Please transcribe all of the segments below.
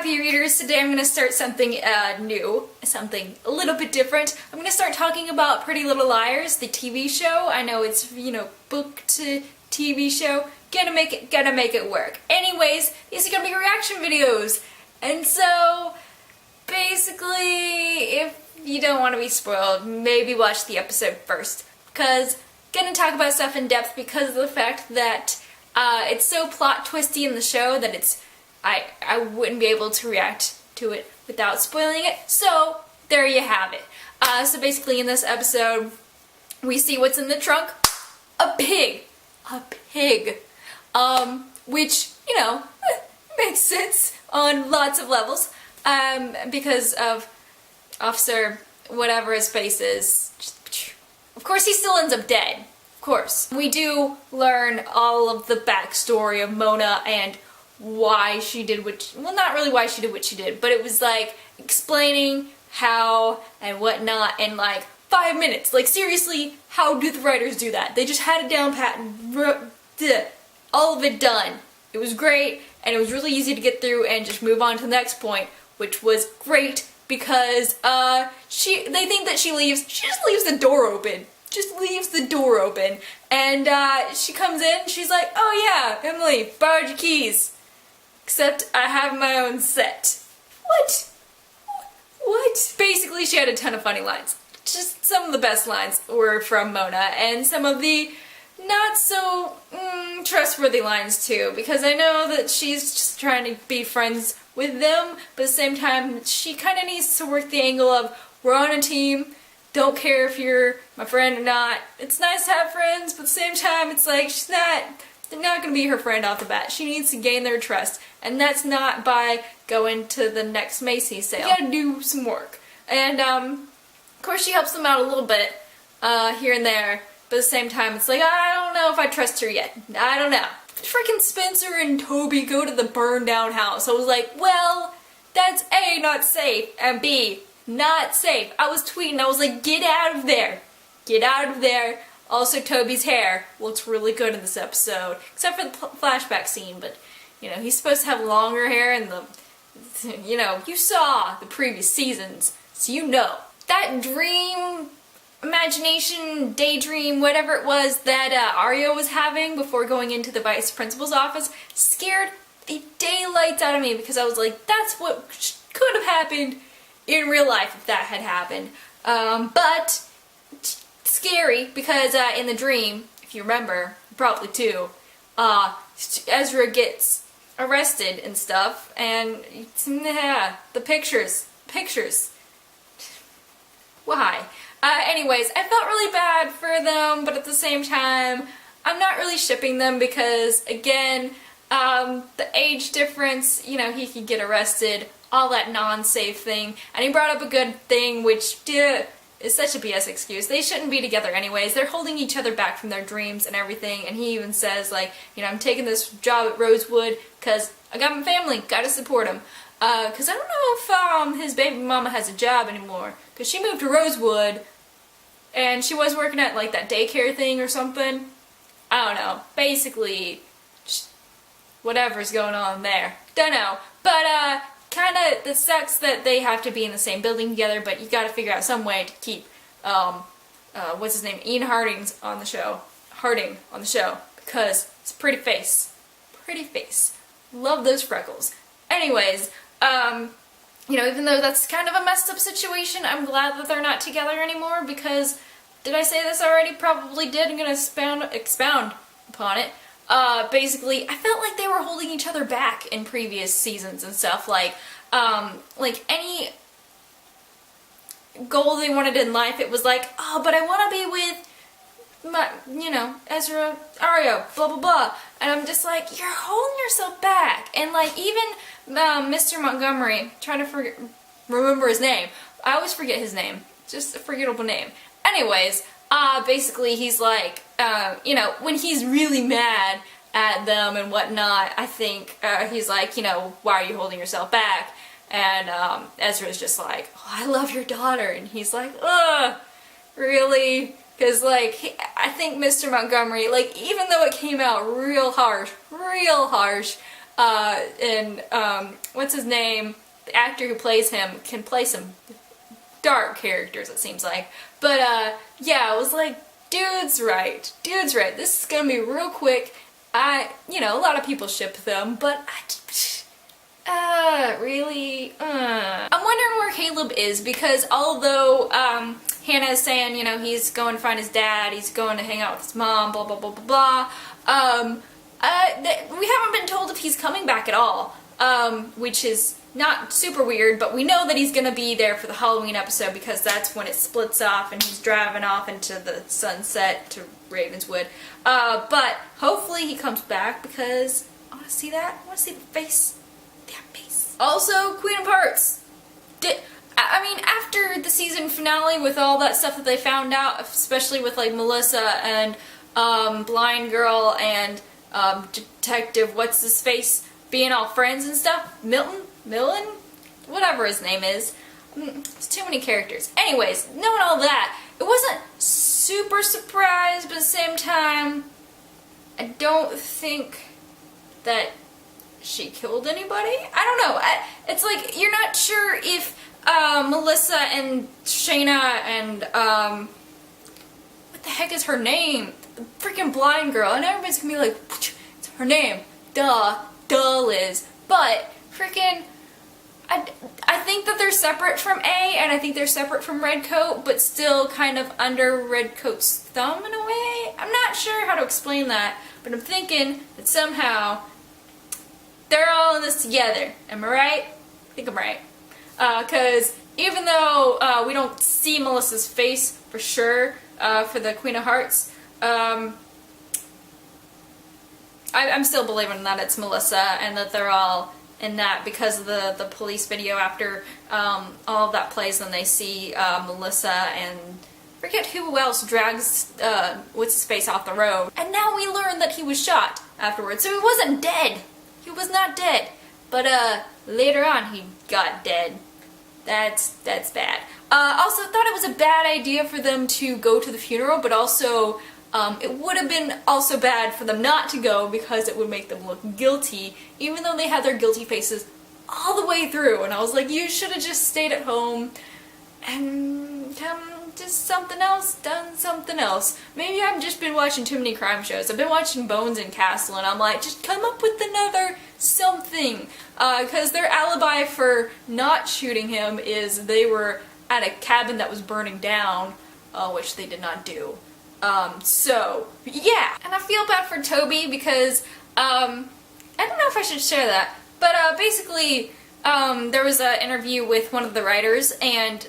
happy readers. Today I'm going to start something new, something a little bit different. I'm going to start talking about Pretty Little Liars, the TV show. I know it's, book to TV show. Gotta make it work. Anyways, these are going to be reaction videos. And so, basically, if you don't want to be spoiled, maybe watch the episode first. Because I'm going to talk about stuff in depth because of the fact that it's so plot twisty in the show that I wouldn't be able to react to it without spoiling it. So, there you have it. So basically in this episode, we see what's in the trunk. A pig. A pig. Which, makes sense on lots of levels. Because of Officer whatever his face is. Of course he still ends up dead. Of course. We do learn all of the backstory of Mona and why she did well, not really why she did what she did, but it was like explaining how and whatnot in like 5 minutes. Like seriously, how do the writers do that? They just had it down pat and wrote all of it done. It was great, and it was really easy to get through and just move on to the next point, which was great because they think that she leaves. She just leaves the door open. Just leaves the door open, and she comes in. She's like, "Oh yeah, Emily, borrowed your keys." Except I have my own set. What? What? Basically, she had a ton of funny lines. Just some of the best lines were from Mona, and some of the not so trustworthy lines too, because I know that she's just trying to be friends with them, but at the same time, she kind of needs to work the angle of, we're on a team, don't care if you're my friend or not. It's nice to have friends, but at the same time, it's like, they're not going to be her friend off the bat. She needs to gain their trust, and that's not by going to the next Macy's sale. You gotta do some work. And, of course she helps them out a little bit, here and there, but at the same time it's like, I don't know if I trust her yet. I don't know. Freaking Spencer and Toby go to the burned down house. I was like, well, that's A, not safe, and B, not safe. I was tweeting, I was like, get out of there. Get out of there. Also, Toby's hair looks really good in this episode, except for the flashback scene, but, he's supposed to have longer hair and you saw the previous seasons, so you know. That dream, imagination, daydream, whatever it was that Ario was having before going into the vice principal's office scared the daylights out of me because I was like, that's what could have happened in real life if that had happened. But scary because in the dream, if you remember, probably too, Ezra gets arrested and stuff, and the pictures. Why? Anyways, I felt really bad for them, but at the same time, I'm not really shipping them because, again, the age difference, he could get arrested, all that non-safe thing, and he brought up a good thing, which is such a BS excuse. They shouldn't be together anyways. They're holding each other back from their dreams and everything, and he even says, like, I'm taking this job at Rosewood because I got my family, gotta support them. Because I don't know if his baby mama has a job anymore, because she moved to Rosewood, and she was working at, like, that daycare thing or something. I don't know. Basically, whatever's going on there. Don't know. But, kinda, it sucks that they have to be in the same building together, but you gotta figure out some way to keep, what's his name? Ian Harding on the show, because it's a pretty face. Pretty face. Love those freckles. Anyways, even though that's kind of a messed up situation, I'm glad that they're not together anymore because, did I say this already? Probably did. I'm gonna expound upon it. Basically, I felt like they were holding each other back in previous seasons and stuff, like any goal they wanted in life, it was like, oh, but I want to be with my, Ezra, Ario, blah, blah, blah, and I'm just like, you're holding yourself back, and like, even, Mr. Montgomery, trying to remember his name, I always forget his name, just a forgettable name. Anyways, basically he's like, when he's really mad at them and whatnot, I think, he's like, why are you holding yourself back? And, Ezra's just like, oh, I love your daughter, and he's like, ugh, really? Because, like, I think Mr. Montgomery, like, even though it came out real harsh, and what's his name? The actor who plays him can play some dark characters, it seems like. But yeah, I was like, dude's right. Dude's right. This is gonna be real quick. You know, a lot of people ship them, but really? I'm wondering where Caleb is, because although Hannah is saying, you know, he's going to find his dad, he's going to hang out with his mom, blah, blah, blah, blah, blah, we haven't been told if he's coming back at all, which is not super weird, but we know that he's going to be there for the Halloween episode, because that's when it splits off and he's driving off into the sunset to Ravenswood. But hopefully he comes back, because I want to see that. I want to see the face. That face. Also, Queen of Hearts. I mean, after the season finale, with all that stuff that they found out, especially with like Melissa and Blind Girl and Detective What's-His-Face being all friends and stuff, Milton? Whatever his name is. It's too many characters. Anyways, knowing all that, it wasn't super surprised, but at the same time, I don't think that she killed anybody? I don't know. It's like, you're not sure if Melissa and Shayna and, what the heck is her name? The freaking blind girl. And everybody's gonna be like, it's her name. Duh, Liz. But, freaking, I think that they're separate from A, and I think they're separate from Redcoat, but still kind of under Redcoat's thumb in a way. I'm not sure how to explain that, but I'm thinking that somehow they're all in this together. Am I right? I think I'm right. Because even though we don't see Melissa's face for sure for the Queen of Hearts, I'm still believing that it's Melissa and that they're all in that, because of the police video after all of that plays, and they see Melissa and forget who else drags what's-his-face off the road. And now we learn that he was shot afterwards, so he wasn't dead. He was not dead. But later on he got dead. That's bad. Also thought it was a bad idea for them to go to the funeral, but also it would have been also bad for them not to go, because it would make them look guilty, even though they had their guilty faces all the way through. And I was like, you should have just stayed at home and just something else, done something else. Maybe I've just been watching too many crime shows. I've been watching Bones and Castle, and I'm like, just come up with another something. Because their alibi for not shooting him is they were at a cabin that was burning down, which they did not do. So, yeah. And I feel bad for Toby, because, I don't know if I should share that, but, basically, there was an interview with one of the writers, and,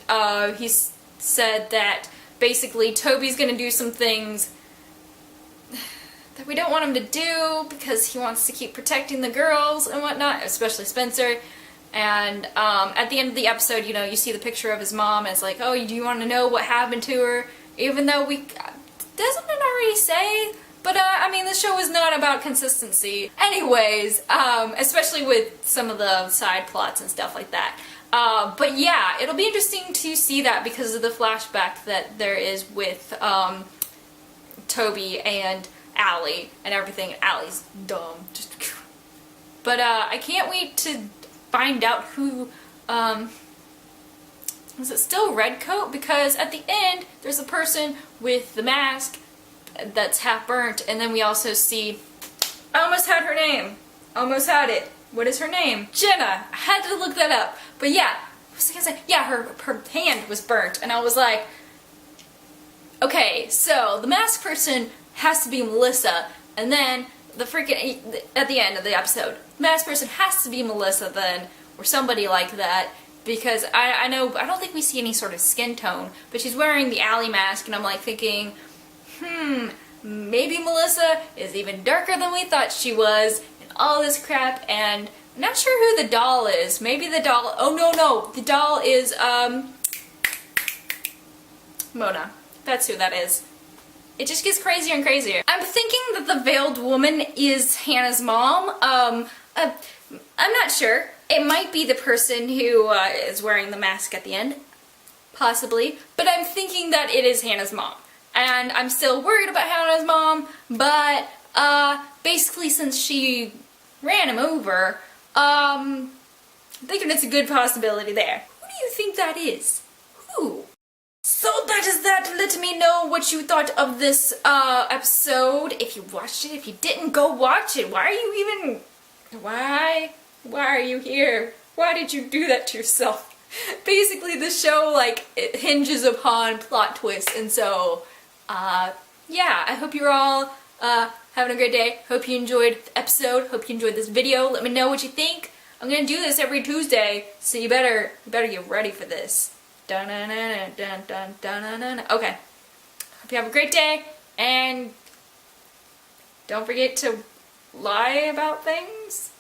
he said that basically Toby's gonna do some things that we don't want him to do, because he wants to keep protecting the girls and whatnot, especially Spencer. And at the end of the episode, you know, you see the picture of his mom, and it's like, oh, do you want to know what happened to her? Even though doesn't it already say? But, I mean, the show is not about consistency. Anyways, especially with some of the side plots and stuff like that. But yeah, it'll be interesting to see that, because of the flashback that there is with Toby and Allie and everything. Allie's dumb. But I can't wait to find out who, is it still Redcoat? Because at the end, there's a person with the mask that's half burnt, and then we also see, I almost had her name. Almost had it. What is her name? Jenna. I had to look that up. But yeah, what was I gonna say? Yeah, her hand was burnt, and I was like, okay, so the masked person has to be Melissa, and then the freaking, at the end of the episode, the masked person has to be Melissa then, or somebody like that, because I don't think we see any sort of skin tone, but she's wearing the Allie mask, and I'm like thinking, maybe Melissa is even darker than we thought she was, and all this crap, and I'm not sure who the doll is. Maybe the doll, oh no, the doll is, Mona. That's who that is. It just gets crazier and crazier. I'm thinking that the veiled woman is Hannah's mom. I'm not sure. It might be the person who is wearing the mask at the end. Possibly. But I'm thinking that it is Hannah's mom. And I'm still worried about Hannah's mom, but basically since she ran him over. I'm thinking it's a good possibility there. Who do you think that is? Who? So that is that. Let me know what you thought of this episode. If you watched it, if you didn't, go watch it. Why are you even... Why are you here? Why did you do that to yourself? Basically, the show, like, it hinges upon plot twists, and so, yeah, I hope you're all having a great day. Hope you enjoyed the episode. Hope you enjoyed this video. Let me know what you think. I'm gonna do this every Tuesday, so you better get ready for this. Dun-dun-dun-dun, dun-dun-dun-dun-dun. Okay. Hope you have a great day, and don't forget to lie about things.